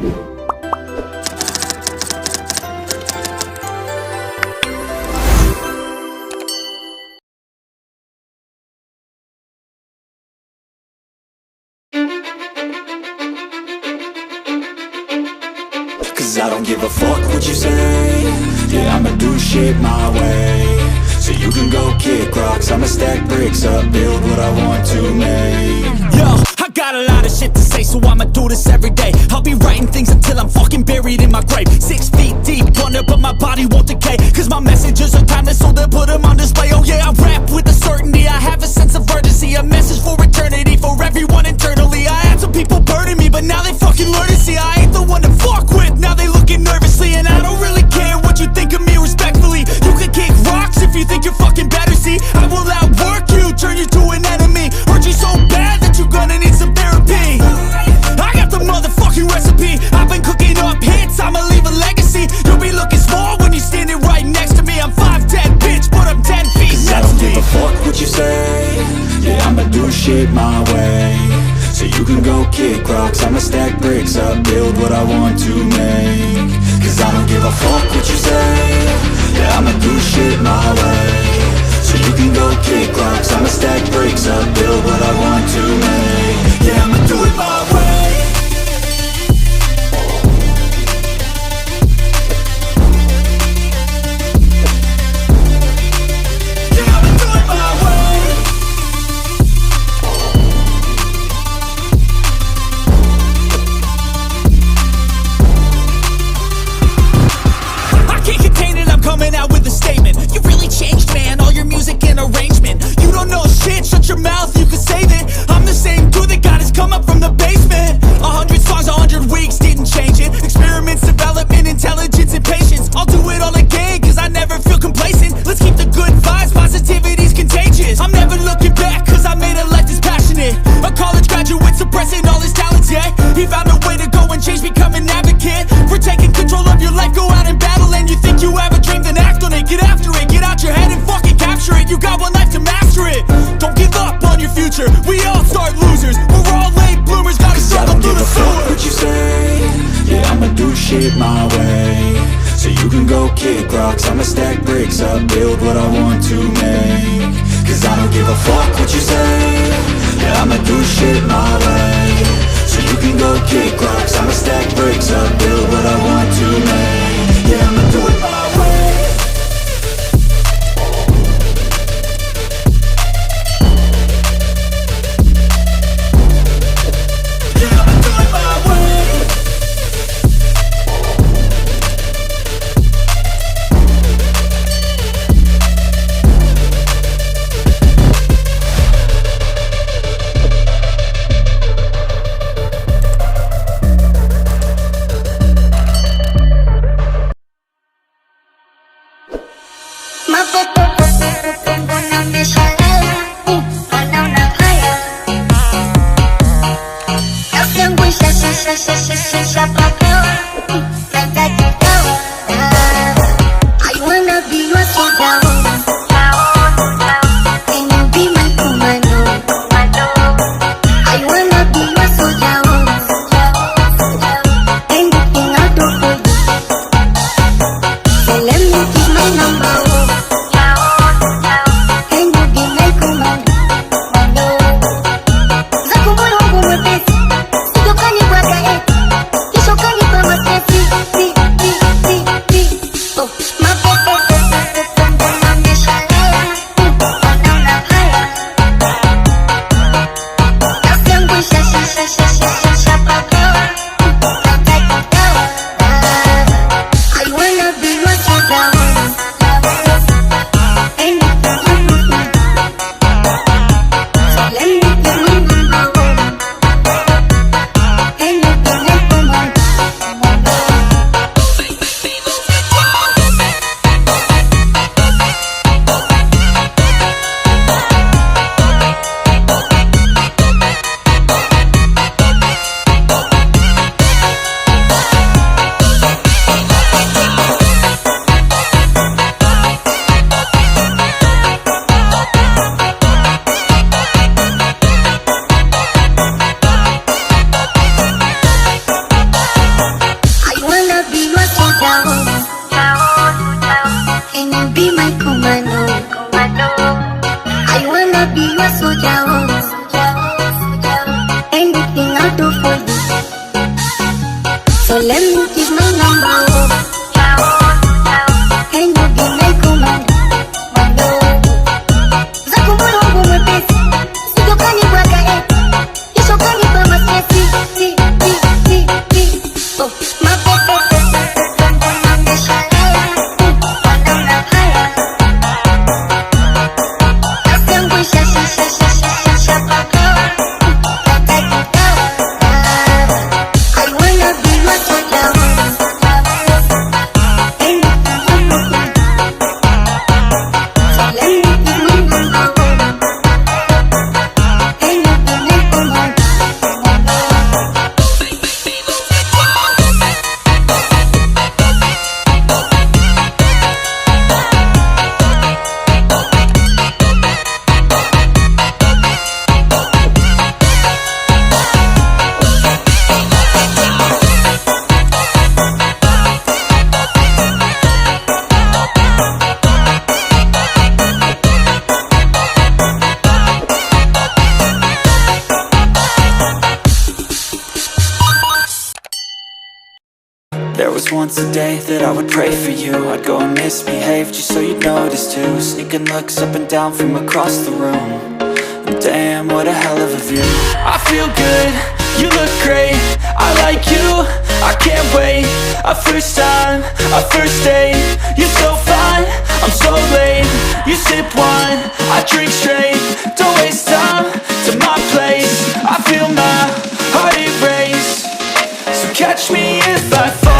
Cause I don't give a fuck what you say. Yeah, I'ma do shit my way. So you can go kick rocks, I'ma stack bricks up, build what I want to make. Yo, I got a lot of shit to say, so I'ma do this every day. I'll be writing things until I'm fucking buried in my grave. 6 feet deep under, but my body won't decay. Cause my messages are timeless, so they'll put them on display. Oh yeah, I rap with a certainty, I have a sense of urgency. A message for eternity, for everyone internally. I had some people burning me, but now they fucking learn to see I ain't the one to fuck with, now they looking nervously. And I don't really care what you think of me, respectfully. You can kick rocks if you think you're fucking better, see. I will outwork you, turn you to an enemy. Hurt you so bad that you're gonna need some therapy. I got the motherfucking recipe, I've been cooking up hits, I'ma leave a legacy. You'll be looking small when you're standing right next to me. I'm 5'10", bitch, but I'm 10 feet next to me. I don't give a fuck what you say. Yeah, I'ma do shit my way. So you can go kick rocks, I'ma stack bricks up, build what I want to make. Cause I don't give a fuck what you say. Yeah, I'ma do shit my way. So you can go kick rocks, I'ma stack bricks up, build what I want to make. Yeah, I'ma do it my way. Coming out with a statement. You really changed, man, all your music and arrangement. You don't know shit, shut your mouth, you can save it. I'm the same dude that got his come up from the basement. 100 songs, 100 weeks, didn't change it. Experiments, development, intelligence, and patience. I'll do it all again, cause I never feel complacent. Let's keep the good vibes, positivity's contagious. I'm never looking back, cause I made a life that's passionate. A college graduate suppressing all his talents, yeah. He found a way to go and change, become an advocate. For taking control of your life, go out and battle. And you think you have a dream, then act on it. Get after it, get out your head and fucking capture it. You got one life to master it. Don't give up on your future, we all start losers. We're all late bloomers, gotta struggle through the sewer. What you say? Yeah, I'ma do shit my way. So you can go kick rocks, I'ma stack bricks up, build what I want to make. Cause I don't give a fuck what you say. Yeah, I'ma do shit my way. So you can go kick rocks, I'ma stack bricks up, build what I want to make. Yeah, I'ma do it my way. There was once a day that I would pray for you. I'd go and misbehave just so you'd notice too. Sneaking looks up and down from across the room. And damn, what a hell of a view. I feel good, you look great, I like you, I can't wait. A first time, a first date. You're so fine, I'm so late. You sip wine, I drink straight. Don't waste time to my place. I feel my heart erase. So catch me if I fall.